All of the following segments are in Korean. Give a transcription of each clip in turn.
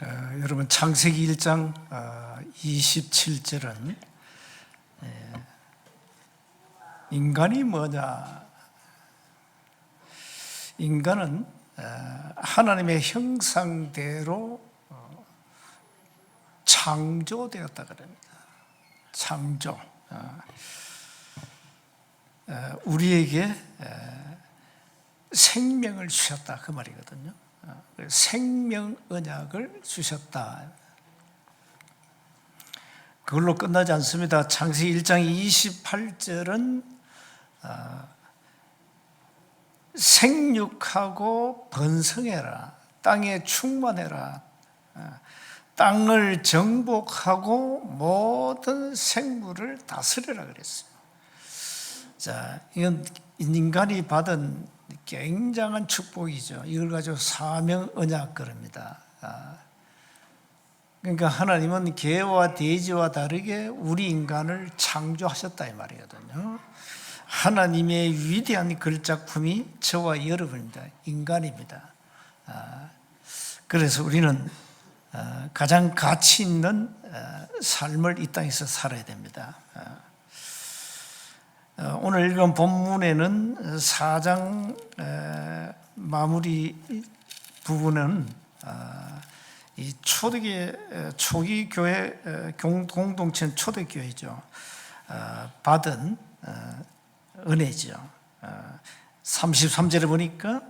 여러분 창세기 1장 27절은 인간이 뭐냐? 인간은 하나님의 형상대로 창조되었다 그럽니다. 창조. 우리에게 생명을 주셨다 그 말이거든요. 생명 언약을 주셨다. 그걸로 끝나지 않습니다. 창세기 1장 28절은 생육하고 번성해라, 땅에 충만해라, 땅을 정복하고 모든 생물을 다스려라 그랬어요. 자, 이건 인간이 받은 굉장한 축복이죠. 이걸 가지고 사명 언약 그럽니다. 그러니까 하나님은 개와 돼지와 다르게 우리 인간을 창조하셨다 이 말이거든요. 하나님의 위대한 글작품이 저와 여러분입니다. 인간입니다. 그래서 우리는 가장 가치 있는 삶을 이 땅에서 살아야 됩니다. 오늘 읽은 본문에는 4장 마무리 부분은 이 초기 교회 공동체 초대교회죠. 받은 은혜죠. 33절에 보니까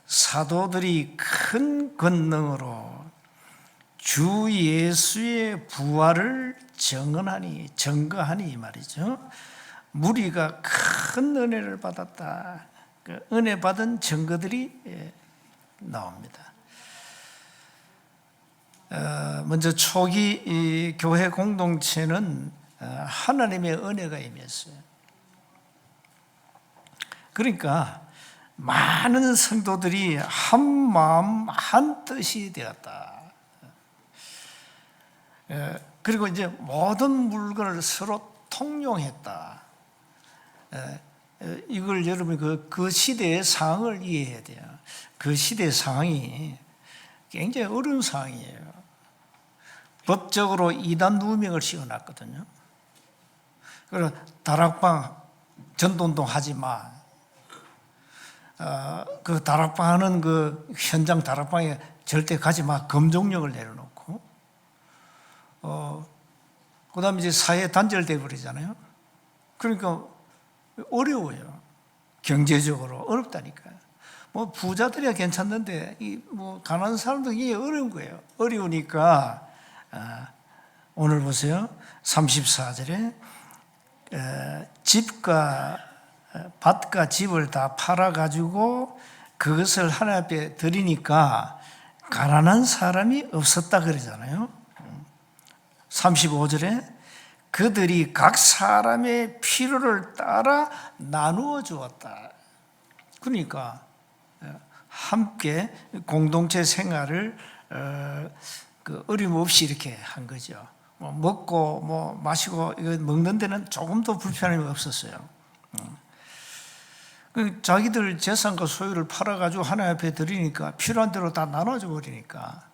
사도들이 큰 권능으로 주 예수의 부활을 증거하니 말이죠. 무리가 큰 은혜를 받았다. 그 은혜 받은 증거들이 나옵니다. 먼저 초기 교회 공동체는 하나님의 은혜가 임했어요. 그러니까 많은 성도들이 한 마음 한 뜻이 되었다. 그리고 이제 모든 물건을 서로 통용했다. 이걸 여러분이 그 시대의 상황을 이해해야 돼요. 그 시대의 상황이 굉장히 어려운 상황이에요. 법적으로 이단 누명을 씌워놨거든요. 그래서 다락방 전도운동 하지 마. 그 다락방 하는 그 현장 다락방에 절대 가지 마. 금종령을 내려놓고, 그 다음에 이제 사회 단절돼 버리잖아요. 그러니까 어려워요. 경제적으로 어렵다니까요. 뭐 부자들이야 괜찮는데 뭐 가난한 사람들은 이게 어려운 거예요. 어려우니까 오늘 보세요. 34절에 집과 밭과 집을 다 팔아가지고 그것을 하나님 앞에 드리니까 가난한 사람이 없었다 그러잖아요. 35절에 그들이 각 사람의 필요를 따라 나누어 주었다. 그러니까 함께 공동체 생활을 어려움 없이 이렇게 한 거죠. 먹고 마시고 이거 먹는 데는 조금도 불편함이 없었어요. 자기들 재산과 소유를 팔아가지고 하나님 앞에 드리니까 필요한 대로 다 나눠줘 버리니까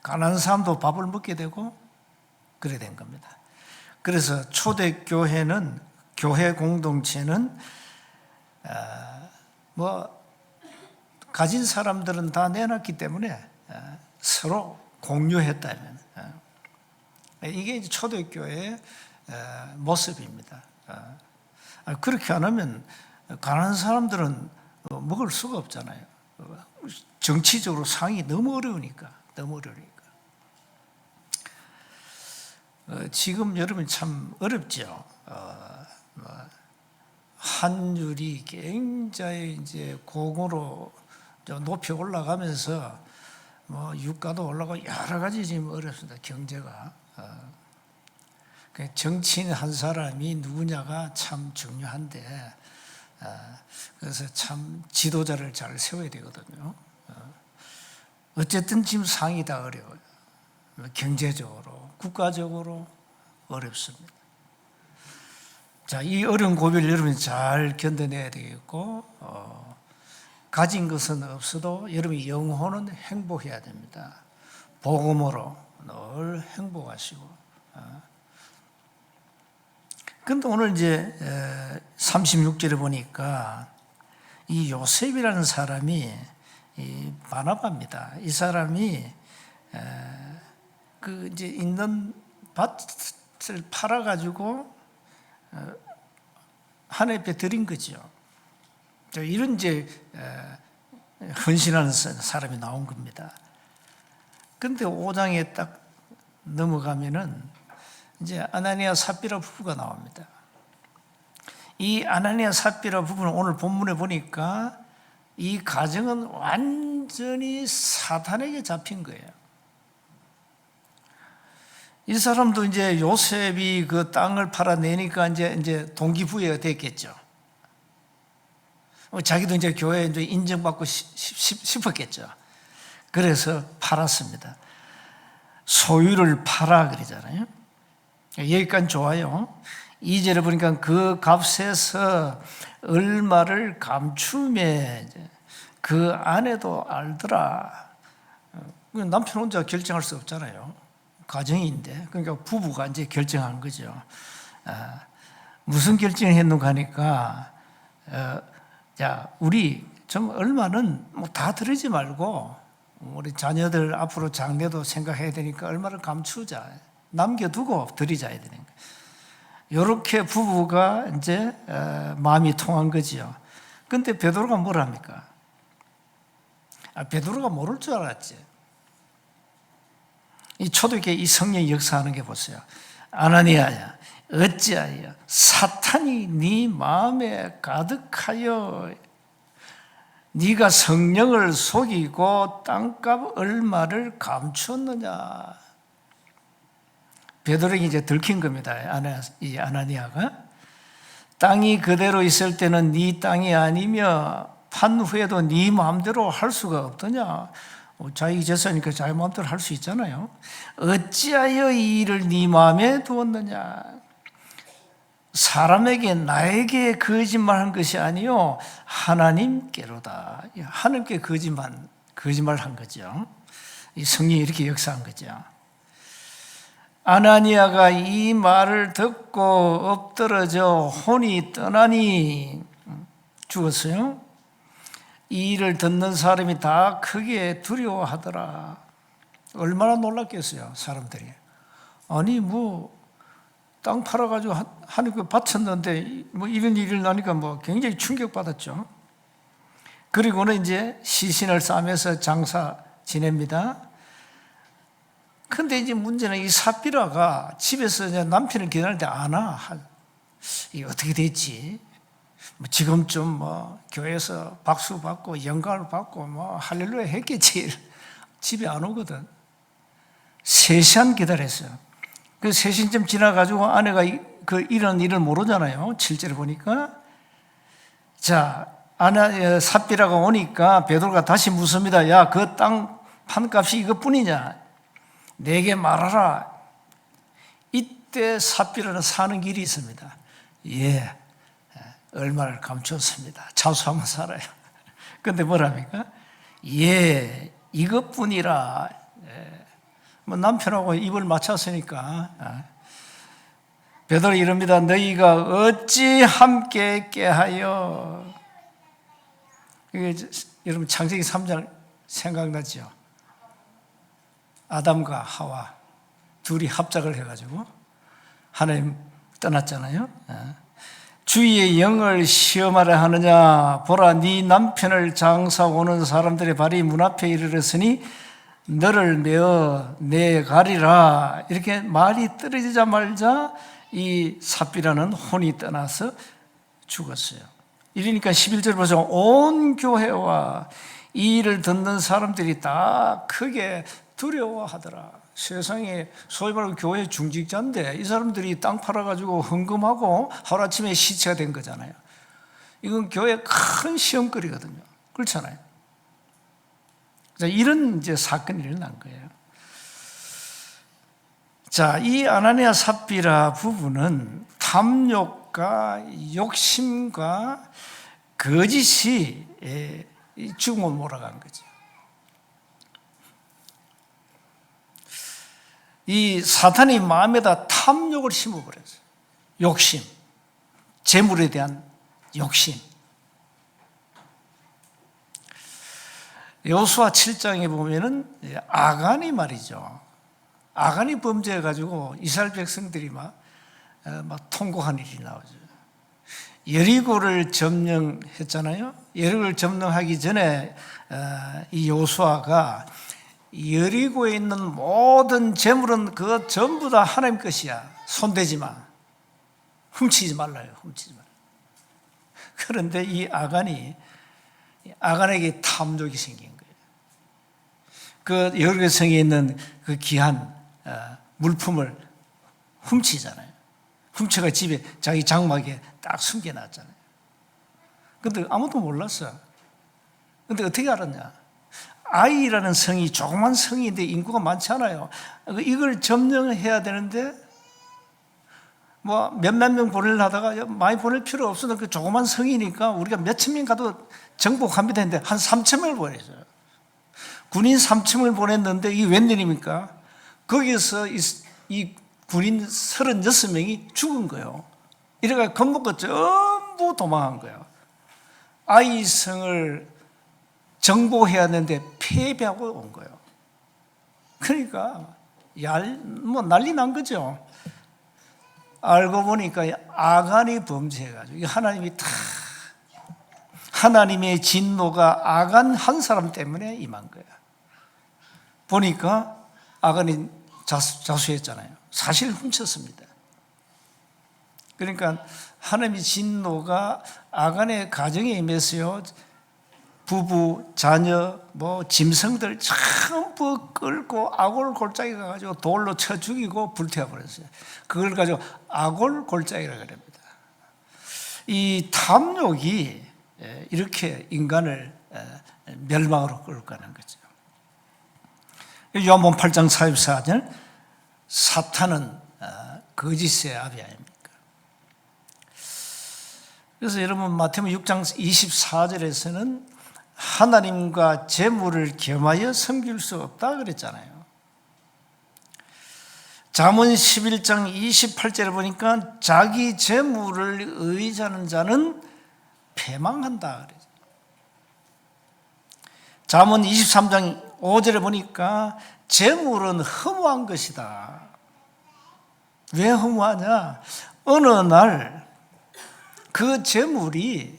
가난한 사람도 밥을 먹게 되고 그래 된 겁니다. 그래서 초대교회는, 교회 공동체는 가진 사람들은 다 내놨기 때문에 서로 공유했다면 이게 초대교회의 모습입니다. 그렇게 안 하면 가난한 사람들은 먹을 수가 없잖아요. 정치적으로 상황이 너무 어려우니까. 지금 여러분 참 어렵죠. 환율이 굉장히 이제 고공으로 높이 올라가면서 유가도 올라가고 여러 가지 지금 어렵습니다. 경제가. 정치인 한 사람이 누구냐가 참 중요한데, 그래서 참 지도자를 잘 세워야 되거든요. 어쨌든 지금 상황이 다 어려워요. 경제적으로, 국가적으로 어렵습니다. 자, 이 어려운 고비를 여러분이 잘 견뎌내야 되겠고, 가진 것은 없어도 여러분의 영혼은 행복해야 됩니다. 복음으로 늘 행복하시고. 근데 오늘 이제 36절에 보니까 이 요셉이라는 사람이 이 바나바입니다. 이 사람이 그 이제 있는 밭을 팔아가지고 하나님 앞에 드린 거죠. 이런 이제 헌신하는 사람이 나온 겁니다. 근데 5장에 딱 넘어가면은 이제 아나니아 삽비라 부부가 나옵니다. 이 아나니아 삽비라 부부는 오늘 본문에 보니까 이 가정은 완전히 사탄에게 잡힌 거예요. 이 사람도 이제 요셉이 그 땅을 팔아내니까 이제 동기부여가 됐겠죠. 자기도 이제 교회에 이제 인정받고 싶었겠죠. 그래서 팔았습니다. 소유를 팔아 그러잖아요. 여기까지 좋아요. 2절에 보니까 그 값에서 얼마를 감추매 그 아내도 알더라. 남편 혼자 결정할 수 없잖아요. 가정인데. 그러니까 부부가 이제 결정한 거죠. 무슨 결정을 했는가 하니까 야, 우리 좀 얼마는 뭐 다 들이지 말고 우리 자녀들 앞으로 장래도 생각해야 되니까 얼마를 감추자. 남겨두고 드리자 해야 되는 거예요. 이렇게 부부가 이제 마음이 통한 거지요. 근데 베드로가 뭘 합니까? 베드로가 모를 줄 알았지. 이 초대교회 이 성령이 역사하는 게 보세요. 아나니아야, 어찌하여 사탄이 네 마음에 가득하여 네가 성령을 속이고 땅값 얼마를 감추었느냐. 베드로에게 이제 들킨 겁니다. 이 아나니아가 땅이 그대로 있을 때는 네 땅이 아니며 판 후에도 네 마음대로 할 수가 없더냐. 자기 재산이니까 자기 마음대로 할 수 있잖아요. 어찌하여 이 일을 네 마음에 두었느냐. 사람에게 나에게 거짓말한 것이 아니요 하나님께로다. 하나님께 거짓말한 거죠. 이 성령이 이렇게 역사한 거죠. 아나니아가 이 말을 듣고 엎드러져 혼이 떠나니 죽었어요. 이 일을 듣는 사람이 다 크게 두려워하더라. 얼마나 놀랐겠어요, 사람들이. 아니 땅 팔아가지고 하나님께 바쳤는데 이런 일이 나니까 굉장히 충격받았죠. 그리고는 이제 시신을 싸매서 장사 지냅니다. 근데 이제 문제는 이 삽비라가 집에서 이제 남편을 기다릴 때 안 와. 이게 어떻게 됐지? 지금쯤 교회에서 박수 받고 영광을 받고 할렐루야 했겠지. 집에 안 오거든. 3시간 기다렸어요. 그 3시쯤 지나가지고 아내가 이런 일을 모르잖아요. 7절에 보니까. 자, 삽비라가 오니까 베드로가 다시 묻습니다. 야, 그 땅 판값이 이것뿐이냐? 내게 말하라. 이때 삽비라는 사는 길이 있습니다. 예, 얼마를 감췄습니다. 자수하면 살아요. 근데 뭐랍니까? 예, 이것뿐이라. 남편하고 입을 맞췄으니까. 베드로 이럽니다. 너희가 어찌 함께 깨하여. 이게 여러분 창세기 3장 생각나죠? 아담과 하와 둘이 합작을 해가지고 하나님 떠났잖아요. 주의 영을 시험하려 하느냐. 보라, 네 남편을 장사 오는 사람들의 발이 문 앞에 이르렀으니 너를 메어 내가리라. 이렇게 말이 떨어지자마자 이 삽비라는 혼이 떠나서 죽었어요. 이러니까 11절 보세요. 온 교회와 이 일을 듣는 사람들이 다 크게 두려워하더라. 세상에 소위 말하는 교회 중직자인데 이 사람들이 땅 팔아가지고 헌금하고 하루아침에 시체가 된 거잖아요. 이건 교회의 큰 시험거리거든요. 그렇잖아요. 이런 이제 사건이 일어난 거예요. 자, 이 아나니아 삽비라 부부는 탐욕과 욕심과 거짓이 죽음을 몰아간 거죠. 이 사탄이 마음에다 탐욕을 심어버렸어요. 욕심, 재물에 대한 욕심. 여호수아 7장에 보면은 아간이 말이죠. 아간이 범죄해가지고 이스라엘 백성들이 막 통곡한 일이 나오죠. 여리고를 점령했잖아요. 여리고를 점령하기 전에 이 여호수아가 여리고에 있는 모든 재물은 그거 전부 다 하나님 것이야. 손대지 마. 훔치지 말라요. 훔치지 말라. 그런데 이 아간에게 탐욕이 생긴 거예요. 그 여리고 성에 있는 그 귀한 물품을 훔치잖아요. 훔쳐가 집에 자기 장막에 딱 숨겨놨잖아요. 근데 아무도 몰랐어. 근데 어떻게 알았냐? 아이라는 성이 조그만 성인데 인구가 많지 않아요. 이걸 점령해야 되는데 뭐 몇만 명 보내려 하다가 많이 보낼 필요 없어. 그 조그만 성이니까 우리가 몇천 명 가도 정복합니다 했는데 한 3천 명을 보내줘요. 군인 3천을 보냈는데 이게 웬일입니까? 거기서 이 군인 36명이 죽은 거예요. 이래가 겁먹고 전부 도망한 거예요. 아이성을 정복해야 하는데 패배하고 온 거예요. 그러니까 뭐 난리 난 거죠. 알고 보니까 아간이 범죄해가지고 하나님의 진노가 아간 한 사람 때문에 임한 거야. 보니까 아간이 자수했잖아요. 사실 훔쳤습니다. 그러니까 하나님의 진노가 아간의 가정에 임했어요. 부부, 자녀, 짐승들 전부 끌고 아골 골짜기 가가지고 돌로 쳐 죽이고 불태워버렸어요. 그걸 가지고 아골 골짜기라고 합니다. 이 탐욕이 이렇게 인간을 멸망으로 끌고 가는 거죠. 요한복음 8장 44절, 사탄은 거짓의 아비 아닙니까? 그래서 여러분 마태복음 6장 24절에서는 하나님과 재물을 겸하여 섬길 수 없다 그랬잖아요. 잠언 11장 28절에 보니까 자기 재물을 의지하는 자는 패망한다 그랬어요. 잠언 23장 5절에 보니까 재물은 허무한 것이다. 왜 허무하냐? 어느 날 그 재물이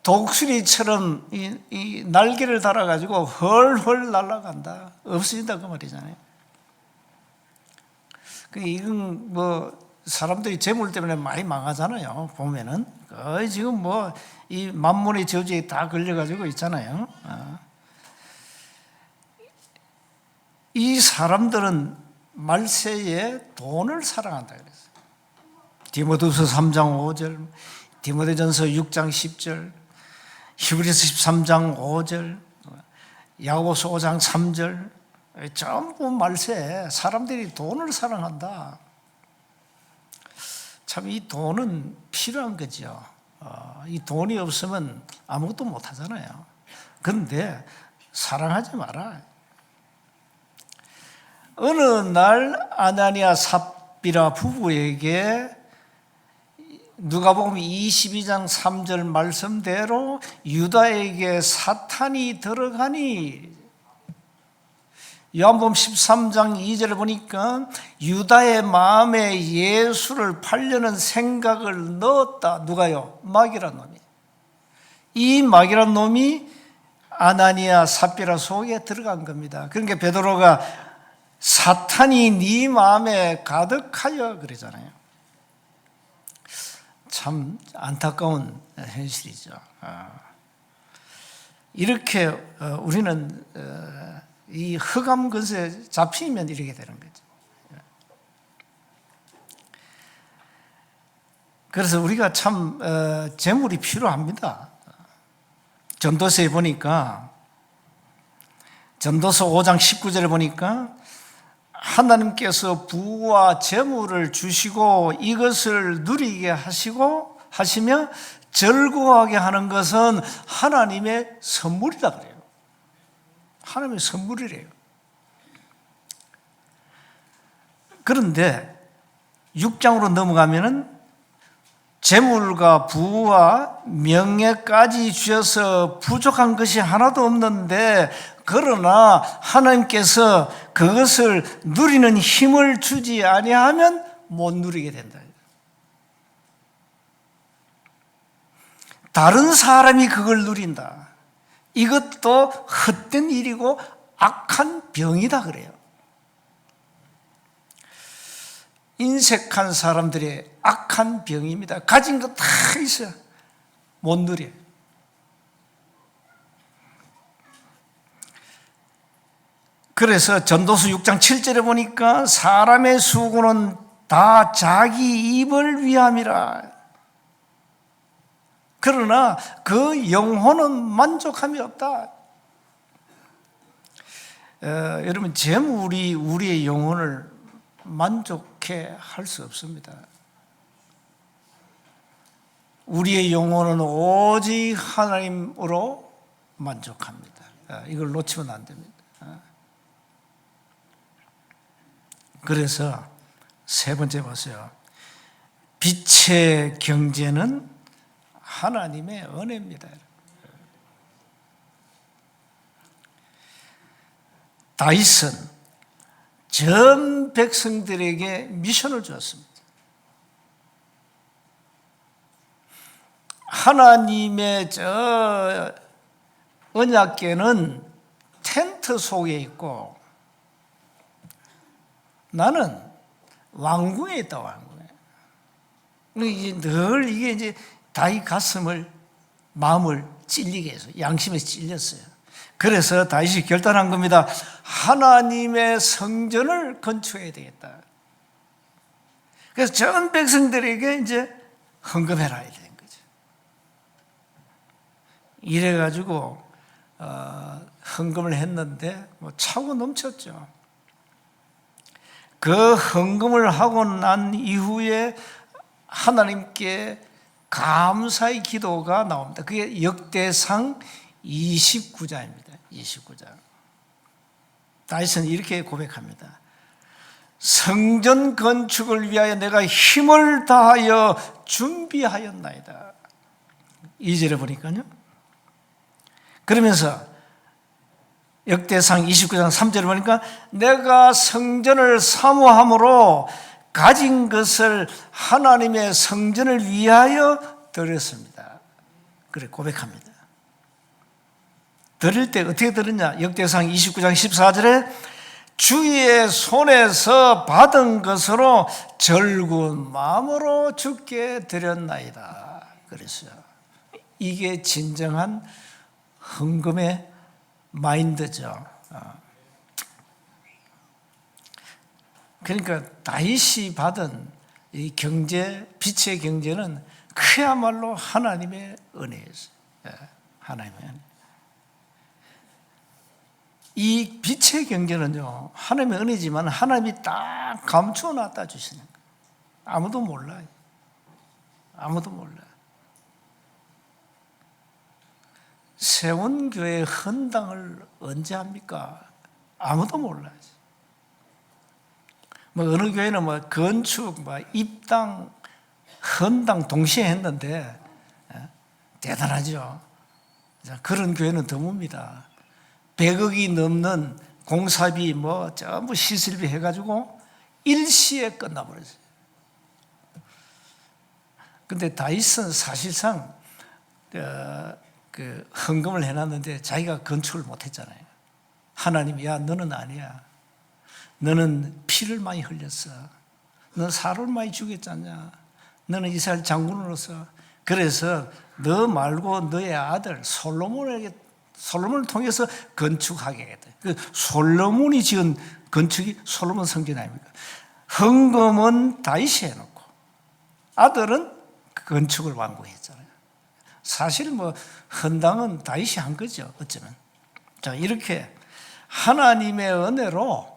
독수리처럼 이 날개를 달아가지고 헐헐 날아간다. 없어진다 그 말이잖아요. 이건 사람들이 재물 때문에 많이 망하잖아요. 보면은 거의 지금 이 만몬의 저주에 다 걸려가지고 있잖아요. 이 사람들은 말세에 돈을 사랑한다 그랬어요. 디모데후서 3장 5절, 디모데전서 6장 10절, 히브리서 13장 5절, 야고보서 5장 3절, 전부 말세에 사람들이 돈을 사랑한다. 참 이 돈은 필요한 거죠. 이 돈이 없으면 아무것도 못 하잖아요. 그런데 사랑하지 마라. 어느 날 아나니아 삽비라 부부에게 누가복음 22장 3절 말씀대로 유다에게 사탄이 들어가니, 요한복음 13장 2절을 보니까 유다의 마음에 예수를 팔려는 생각을 넣었다. 누가요? 마귀란 놈이. 이 마귀란 놈이 아나니아 삽비라 속에 들어간 겁니다. 그러니까 베드로가 사탄이 네 마음에 가득하여 그러잖아요. 참 안타까운 현실이죠. 이렇게 우리는 이 흑암 근세에 잡히면 이렇게 되는 거죠. 그래서 우리가 참 재물이 필요합니다. 전도서에 보니까, 전도서 5장 19절에 보니까 하나님께서 부와 재물을 주시고 이것을 누리게 하시며 즐거워하게 하는 것은 하나님의 선물이다 그래요. 하나님의 선물이래요. 그런데 6장으로 넘어가면은 재물과 부와 명예까지 주셔서 부족한 것이 하나도 없는데, 그러나 하나님께서 그것을 누리는 힘을 주지 아니하면 못 누리게 된다. 다른 사람이 그걸 누린다. 이것도 헛된 일이고 악한 병이다 그래요. 인색한 사람들의 악한 병입니다. 가진 거 다 있어요. 못 누려. 그래서 전도서 6장 7절에 보니까 사람의 수고는 다 자기 입을 위함이라. 그러나 그 영혼은 만족함이 없다. 여러분, 재물이 우리의 영혼을 만족해 할 수 없습니다. 우리의 영혼은 오직 하나님으로 만족합니다. 이걸 놓치면 안 됩니다. 그래서 세 번째 보세요. 빛의 경제는 하나님의 은혜입니다. 다윗은 전 백성들에게 미션을 주었습니다. 하나님의 저 언약궤는 텐트 속에 있고 나는 왕궁에 있다. 왕궁에. 늘 이게 이제 다윗 가슴을, 마음을 찔리게 해서 양심에 찔렸어요. 그래서 다윗이 결단한 겁니다. 하나님의 성전을 건축해야 되겠다. 그래서 전 백성들에게 이제 헌금해라 이렇게 된 거죠. 이래가지고 헌금을 했는데 뭐 차고 넘쳤죠. 그 헌금을 하고 난 이후에 하나님께 감사의 기도가 나옵니다. 그게 역대상 29장입니다. 29장. 다윗은 이렇게 고백합니다. 성전 건축을 위하여 내가 힘을 다하여 준비하였나이다. 2절에 보니까요. 그러면서 역대상 29장 3절에 보니까 내가 성전을 사모함으로 가진 것을 하나님의 성전을 위하여 드렸습니다. 그래 고백합니다. 드릴 때 어떻게 드렸냐? 역대상 29장 14절에 주의 손에서 받은 것으로 절군 마음으로 주께 드렸나이다. 그랬어요. 이게 진정한 헌금의 마인드죠. 그러니까 다윗이 받은 이 경제, 빛의 경제는 그야말로 하나님의 은혜였어요. 하나님의 은혜. 이 빛의 경제는요, 하나님의 은혜지만 하나님이 딱 감추어 놨다 주시는 거예요. 아무도 몰라요. 아무도 몰라요. 세운교회 헌당을 언제 합니까? 아무도 몰라요. 뭐 어느 교회는 뭐 건축, 뭐 입당, 헌당 동시에 했는데 대단하죠. 그런 교회는 드뭅니다. 100억이 넘는 공사비 뭐 전부 시설비 해가지고 일시에 끝나버렸어요. 근데 다윗은 사실상 그 헌금을 해놨는데 자기가 건축을 못했잖아요. 하나님이 야 너는 아니야. 너는 피를 많이 흘렸어. 너는 사람을 많이 죽였잖냐. 너는 이스라엘 장군으로서 그래서 너 말고 너의 아들 솔로몬을 통해서 건축하게 하겠다. 그 솔로몬이 지은 건축이 솔로몬 성전 아닙니까? 헌금은 다윗이 해놓고 아들은 건축을 완공했잖아요. 사실 뭐 헌당은 다윗이 한 거죠. 어쩌면. 자, 이렇게 하나님의 은혜로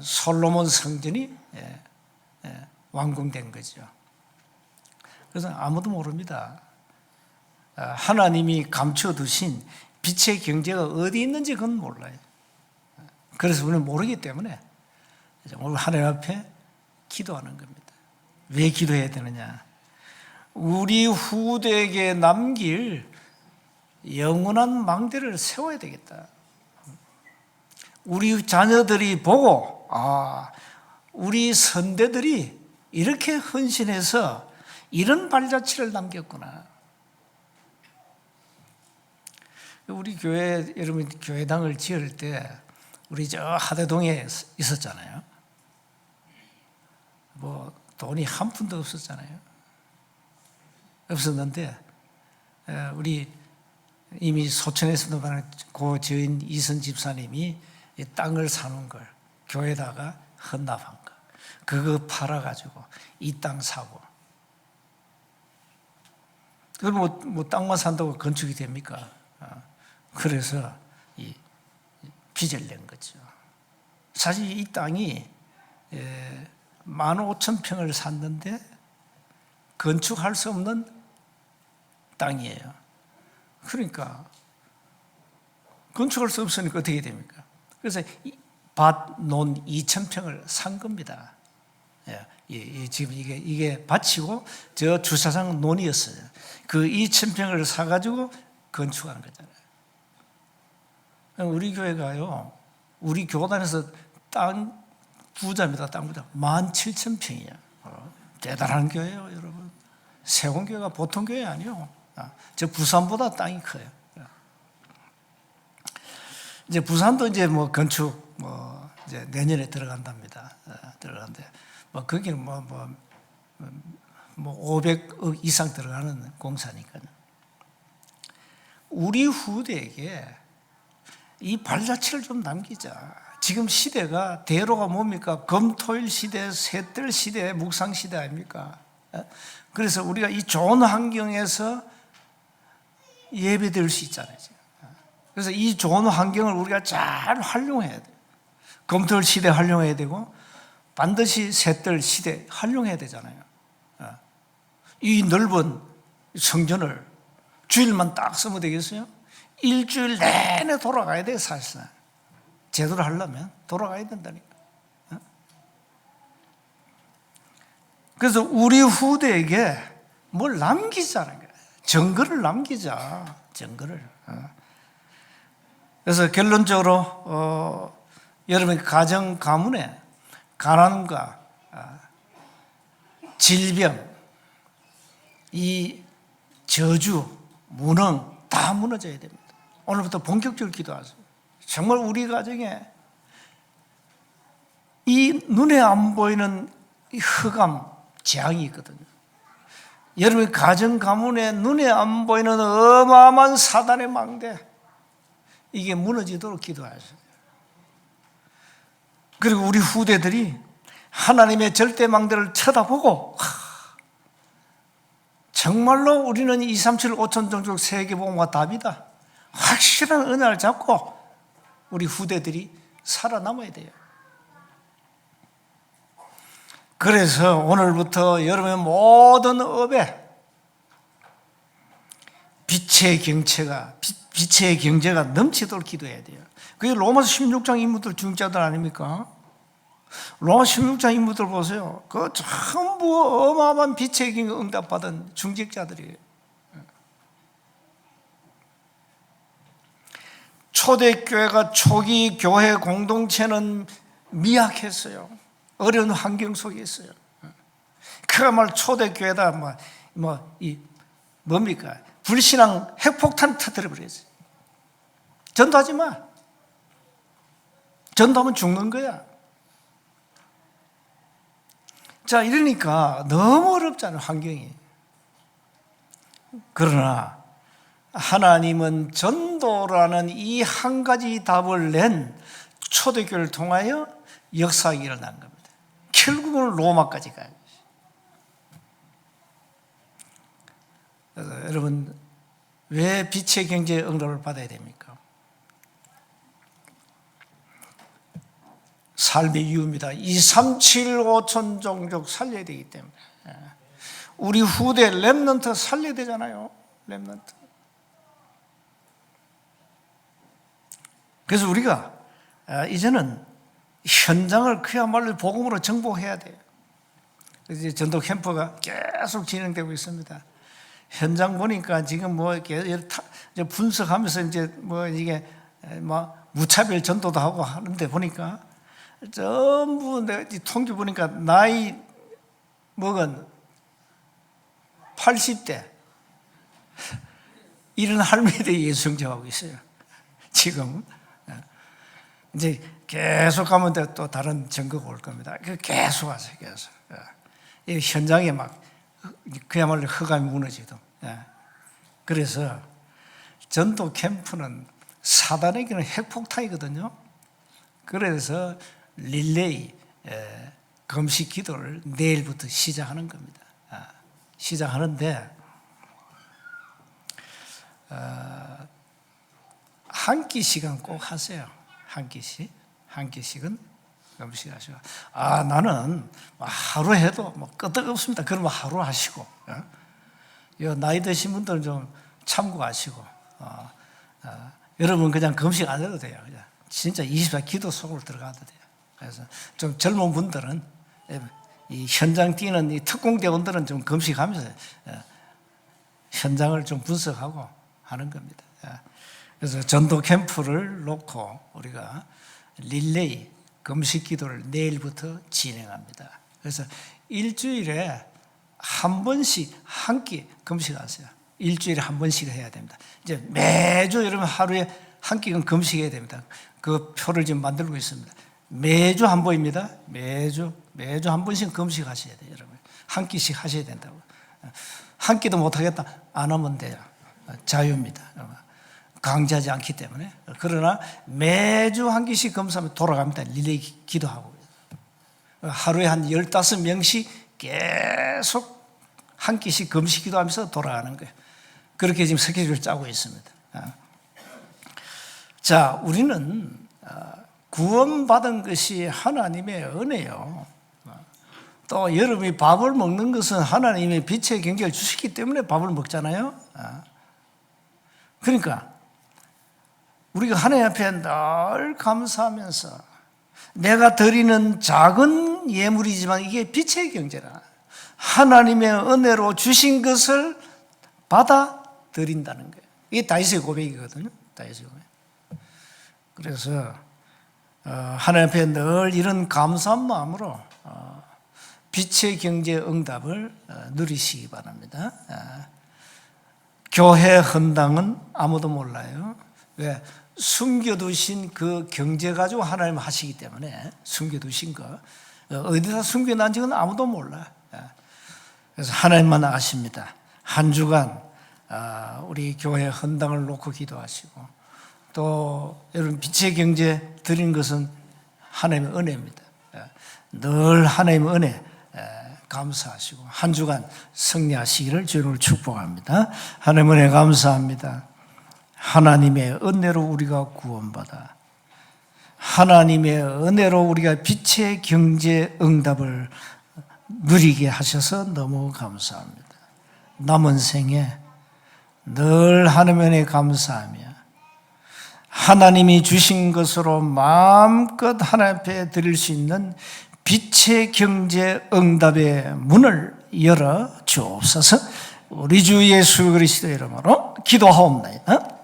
솔로몬 성전이 완공된 거죠. 그래서 아무도 모릅니다. 하나님이 감춰두신 빛의 경제가 어디 있는지 그건 몰라요. 그래서 우리는 모르기 때문에 오늘 하나님 앞에 기도하는 겁니다. 왜 기도해야 되느냐? 우리 후대에게 남길 영원한 망대를 세워야 되겠다. 우리 자녀들이 보고 우리 선대들이 이렇게 헌신해서 이런 발자취를 남겼구나. 우리 교회, 여러분 교회당을 지을 때 우리 저 하대동에 있었잖아요. 뭐 돈이 한 푼도 없었잖아요. 없었는데 우리 이미 소천에서도 가는 고 저인 이선 집사님이 이 땅을 사는 걸 교회에다가 헌납한 거, 그거 팔아가지고 이 땅 사고. 그걸 뭐 땅만 산다고 건축이 됩니까? 그래서 이 빚을 낸 거죠. 사실 이 땅이 15,000평을 샀는데 건축할 수 없는 땅이에요. 그러니까 건축할 수 없으니까 어떻게 됩니까? 그래서 밭, 논 2,000평을 산 겁니다. 지금 이게 밭이고 저 주차장 논이었어요. 그 2,000평을 사가지고 건축하는 거잖아요. 우리 교회가요, 우리 교단에서 땅 부자입니다. 땅 부자. 17,000평이야. 대단한 교회예요, 여러분. 세원교회가 보통 교회 아니에요. 저 부산보다 땅이 커요. 이제 부산도 이제 뭐 건축 이제 내년에 들어간답니다. 들어간대. 거기는 500억 이상 들어가는 공사니까요. 우리 후대에게 이 발자취를 좀 남기자. 지금 시대가 대로가 뭡니까? 금토일 시대, 셋들 시대, 묵상 시대 아닙니까? 그래서 우리가 이 좋은 환경에서 예배 드릴 수 있잖아요. 그래서 이 좋은 환경을 우리가 잘 활용해야 돼요. 금토일 시대 활용해야 되고 반드시 셋들 시대 활용해야 되잖아요. 이 넓은 성전을 주일만 딱 쓰면 되겠어요? 일주일 내내 돌아가야 돼요, 사실상. 제대로 하려면 돌아가야 된다니까. 그래서 우리 후대에게 뭘 남기자는 거예요. 증거를 남기자, 증거를. 그래서 결론적으로 여러분 가정 가문에 가난과 질병, 이 저주, 무능 다 무너져야 됩니다. 오늘부터 본격적으로 기도하세요. 정말 우리 가정에 이 눈에 안 보이는 이 흑암, 재앙이 있거든요. 여러분 가정 가문에 눈에 안 보이는 어마어마한 사단의 망대, 이게 무너지도록 기도하세요. 그리고 우리 후대들이 하나님의 절대 망대를 쳐다보고 정말로 우리는 2, 3, 7, 5천 종족 세계복음과 답이다, 확실한 은혜를 잡고 우리 후대들이 살아남아야 돼요. 그래서 오늘부터 여러분의 모든 업에 빛의 경제가 넘치도록 기도해야 돼요. 그게 로마서 16장 인물들 중자들 아닙니까? 로마 16장 인물들 보세요. 그 전부 어마어마한 빛의 경제 응답받은 중직자들이에요. 초대교회가 초기 교회 공동체는 미약했어요. 어려운 환경 속에 있어요. 그야말로 초대교회다 뭡니까? 불신앙 핵폭탄 터뜨려버렸어요. 전도하지 마. 전도하면 죽는 거야. 자, 이러니까 너무 어렵잖아요, 환경이. 그러나 하나님은 전도라는 이 한 가지 답을 낸 초대교회를 통하여 역사가 일어난 겁니다. 결국은 로마까지 가요. 그래서 여러분, 왜 빛의 경제의 응답을 받아야 됩니까? 삶의 이유입니다. 2, 3, 7, 5천 종족 살려야 되기 때문에. 우리 후대 렘넌트 살려야 되잖아요. 렘넌트. 그래서 우리가 이제는 현장을 그야말로 복음으로 정복해야 돼요. 이제 전도 캠프가 계속 진행되고 있습니다. 현장 보니까 지금 뭐 이렇게 분석하면서 이제 뭐 이게 뭐 무차별 전도도 하고 하는데 보니까 전부 내가 통계 보니까 나이 먹은 80대 이런 할머니들이 예수 영접하고 있어요. 지금 이제 계속 가면 또 다른 증거가 올 겁니다. 계속 하세요, 계속. 이 현장에 막 그야말로 흑암이 무너지도. 그래서 전도 캠프는 사단에게는 핵폭탄이거든요. 그래서 릴레이 금식 기도를 내일부터 시작하는 겁니다. 시작하는데 한 끼씩은 꼭 하세요. 한 끼씩은 금식하시고. 나는 하루 해도 뭐 끄떡 없습니다. 그러면 하루 하시고, 나이 드신 분들은 좀 참고하시고, 여러분 그냥 금식 안 해도 돼요. 그냥 진짜 24 기도 속으로 들어가도 돼요. 그래서 좀 젊은 분들은 이 현장 뛰는 이 특공대원들은 좀 금식하면서 현장을 좀 분석하고 하는 겁니다. 그래서 전도 캠프를 놓고 우리가 릴레이 금식 기도를 내일부터 진행합니다. 그래서 일주일에 한 번씩 한 끼 금식하세요. 일주일에 한 번씩 해야 됩니다. 이제 매주 여러분 하루에 한 끼는 금식해야 됩니다. 그 표를 지금 만들고 있습니다. 매주 한 번입니다. 매주 한 번씩 금식하셔야 돼요, 여러분. 한 끼씩 하셔야 된다고. 한 끼도 못 하겠다 안 하면 돼요. 자유입니다. 강제하지 않기 때문에. 그러나 매주 한 끼씩 금식하면 돌아갑니다. 릴레이 기도하고. 하루에 한 15명씩 계속 한 끼씩 금식 기도하면서 돌아가는 거예요. 그렇게 지금 스케줄을 짜고 있습니다. 자, 우리는 구원받은 것이 하나님의 은혜요. 또 여러분이 밥을 먹는 것은 하나님의 빛의 경계를 주시기 때문에 밥을 먹잖아요. 그러니까 우리가 하나님 앞에 늘 감사하면서 내가 드리는 작은 예물이지만 이게 빛의 경제라. 하나님의 은혜로 주신 것을 받아 드린다는 거예요. 이게 다윗의 고백이거든요. 다윗의 고백. 그래서 하나님 앞에 늘 이런 감사한 마음으로 빛의 경제 응답을 누리시기 바랍니다. 교회 헌당은 아무도 몰라요. 왜? 숨겨두신 그 경제 가지고 하나님 하시기 때문에 숨겨두신 거 어디다 숨겨놨는지는 아무도 몰라. 그래서 하나님만 아십니다. 한 주간 우리 교회 헌당을 놓고 기도하시고 또 여러분 빛의 경제 드린 것은 하나님의 은혜입니다. 늘 하나님의 은혜 감사하시고 한 주간 승리하시기를 주님을 축복합니다. 하나님의 은혜 감사합니다. 하나님의 은혜로 우리가 구원받아 하나님의 은혜로 우리가 빛의 경제 응답을 누리게 하셔서 너무 감사합니다. 남은 생에 늘 하나님의 은혜에 감사하며 하나님이 주신 것으로 마음껏 하나님 앞에 드릴 수 있는 빛의 경제 응답의 문을 열어 주옵소서. 우리 주 예수 그리스도의 이름으로 기도하옵나이다.